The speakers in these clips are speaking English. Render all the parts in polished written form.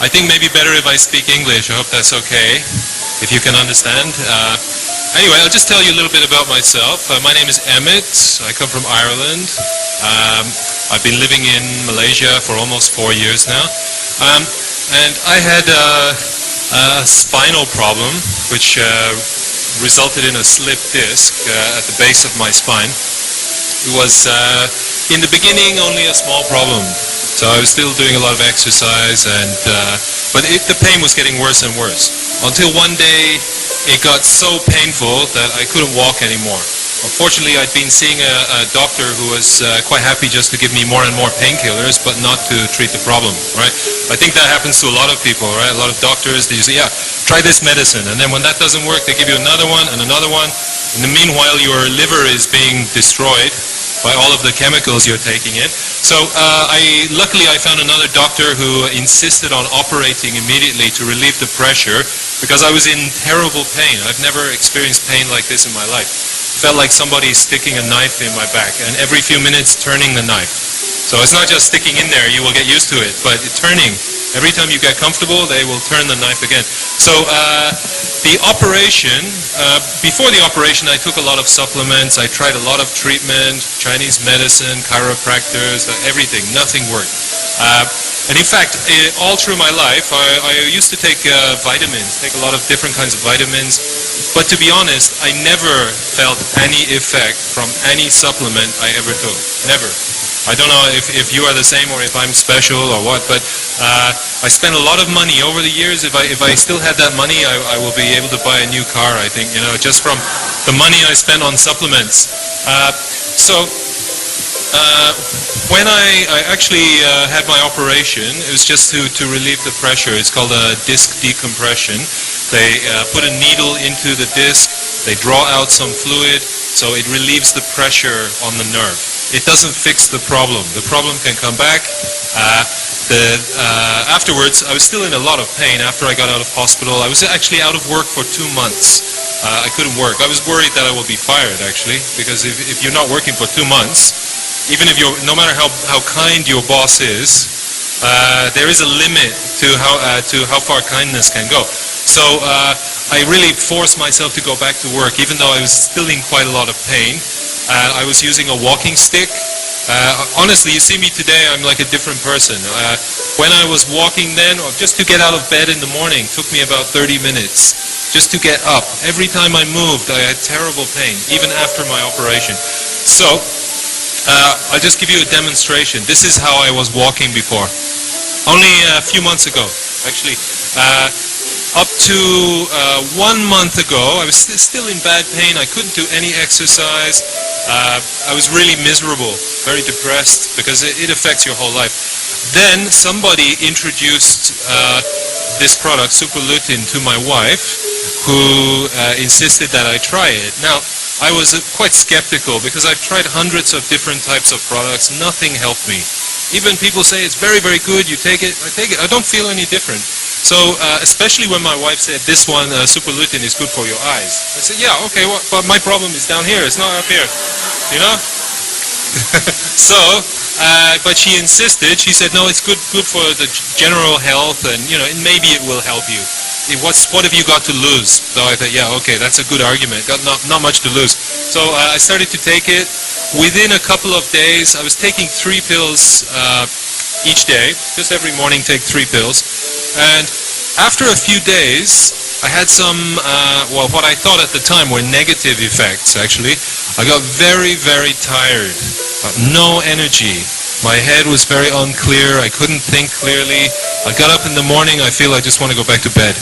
I think maybe better if I speak English. I hope that's okay, if you can understand. Anyway, I'll just tell you a little bit about myself. My name is Emmett. I come from Ireland. I've been living in Malaysia for almost 4 years now. And I had a spinal problem, which resulted in a slipped disc at the base of my spine. It was, in the beginning, only a small problem. So I was still doing a lot of exercise, but the pain was getting worse and worse. Until one day, it got so painful that I couldn't walk anymore. Unfortunately, I'd been seeing a doctor who was quite happy just to give me more and more painkillers, but not to treat the problem, right? I think that happens to a lot of people, right? A lot of doctors, they say, yeah, try this medicine. And then when that doesn't work, they give you another one and another one. In the meanwhile, your liver is being destroyed by all of the chemicals you're taking in. So luckily I found another doctor who insisted on operating immediately to relieve the pressure, because I was in terrible pain. I've never experienced pain like this in my life. Felt like somebody sticking a knife in my back, and every few minutes turning the knife. So it's not just sticking in there, you will get used to it, but turning. Every time you get comfortable, they will turn the knife again. So the operation, before the operation, I took a lot of supplements. I tried a lot of treatment, Chinese medicine, chiropractors, everything. Nothing worked. And in fact, all through my life, I used to take vitamins, take a lot of different kinds of vitamins. But to be honest, I never felt any effect from any supplement I ever took. Never. I don't know if you are the same or if I'm special or what, but I spent a lot of money over the years. If I still had that money, I will be able to buy a new car, I think, just from the money I spent on supplements. When I actually had my operation, it was just to relieve the pressure. It's called a disc decompression. They put a needle into the disc, they draw out some fluid, so it relieves the pressure on the nerve. It doesn't fix the problem. The problem can come back. Afterwards, I was still in a lot of pain after I got out of hospital. I was actually out of work for 2 months. I couldn't work. I was worried that I would be fired, actually, because if you're not working for 2 months, even if no matter how kind your boss is, there is a limit to how far kindness can go. So I really forced myself to go back to work, even though I was still in quite a lot of pain. I was using a walking stick. Honestly, you see me today, I'm like a different person. When I was walking then, or just to get out of bed in the morning, took me about 30 minutes just to get up. Every time I moved, I had terrible pain, even after my operation. So, I'll just give you a demonstration. This is how I was walking before. Only a few months ago, actually. Up to 1 month ago, I was still in bad pain. I couldn't do any exercise. I was really miserable, very depressed, because it affects your whole life. Then somebody introduced this product, Super Lutein, to my wife, who insisted that I try it. Now, I was quite skeptical, because I've tried hundreds of different types of products. Nothing helped me. Even people say it's very, very good, you take it, I take it. I don't feel any different. So, especially when my wife said, this one, Super Lutein, is good for your eyes. I said, yeah, okay, but my problem is down here, it's not up here, you know? So, but she insisted, she said, no, it's good for the general health, and, maybe it will help you. What have you got to lose? So I thought, yeah, okay, that's a good argument, got not much to lose. So I started to take it. Within a couple of days, I was taking 3 pills each day, just every morning take 3 pills. And after a few days, I had some, what I thought at the time were negative effects, actually. I got very, very tired, no energy. My head was very unclear, I couldn't think clearly. I got up in the morning, I feel I just want to go back to bed.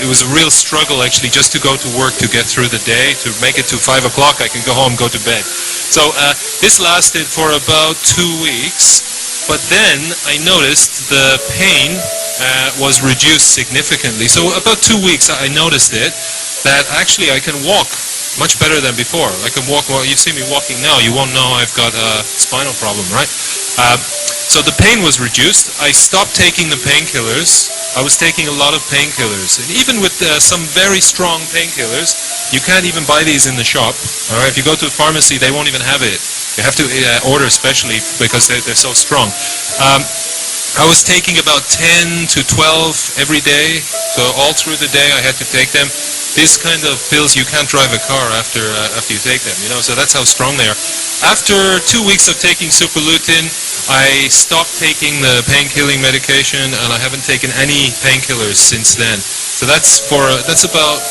It was a real struggle, actually, just to go to work, to get through the day, to make it to 5 o'clock, I can go home, go to bed. So this lasted for about 2 weeks. But then I noticed the pain was reduced significantly. So about 2 weeks I noticed that actually I can walk much better than before. I can walk, well, you see me walking now, you won't know I've got a spinal problem, right? So the pain was reduced. I stopped taking the painkillers. I was taking a lot of painkillers. And even with some very strong painkillers, you can't even buy these in the shop. All right? If you go to a pharmacy, they won't even have it. You have to order specially because they're so strong. I was taking about 10 to 12 every day, so all through the day I had to take them. This kind of pills, you can't drive a car after you take them, so that's how strong they are. After 2 weeks of taking Super Lutein, I stopped taking the pain-killing medication, and I haven't taken any painkillers since then. So that's about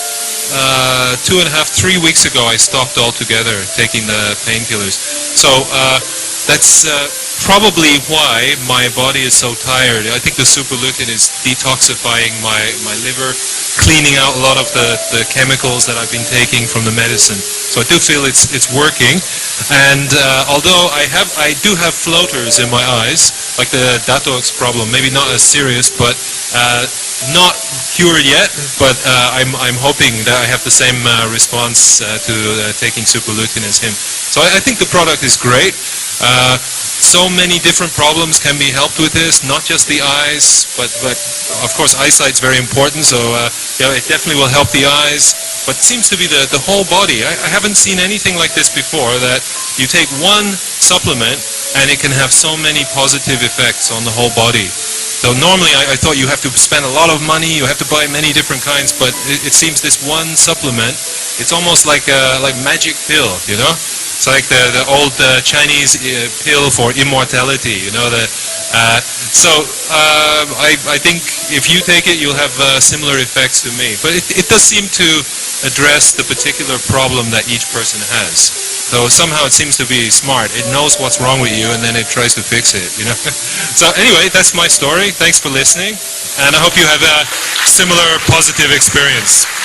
2.5, 3 weeks ago I stopped altogether taking the painkillers. So that's probably why my body is so tired. I think the Super Lutein is detoxifying my liver, cleaning out a lot of the chemicals that I've been taking from the medicine. So I do feel it's working. And although I do have floaters in my eyes, like the Datox problem, maybe not as serious, but not cured yet. But I'm hoping that I have the same response to taking Super Lutein as him. So I think the product is great. So many different problems can be helped with this, not just the eyes, but of course eyesight's very important, so it definitely will help the eyes, but it seems to be the whole body. I haven't seen anything like this before, that you take one supplement and it can have so many positive effects on the whole body. So normally I thought you have to spend a lot of money, you have to buy many different kinds, but it seems this one supplement, it's almost like a magic pill, It's like the old Chinese pill for immortality, I think if you take it, you'll have similar effects to me. But it does seem to address the particular problem that each person has. So somehow it seems to be smart. It knows what's wrong with you, and then it tries to fix it, So anyway, that's my story. Thanks for listening, and I hope you have a similar positive experience.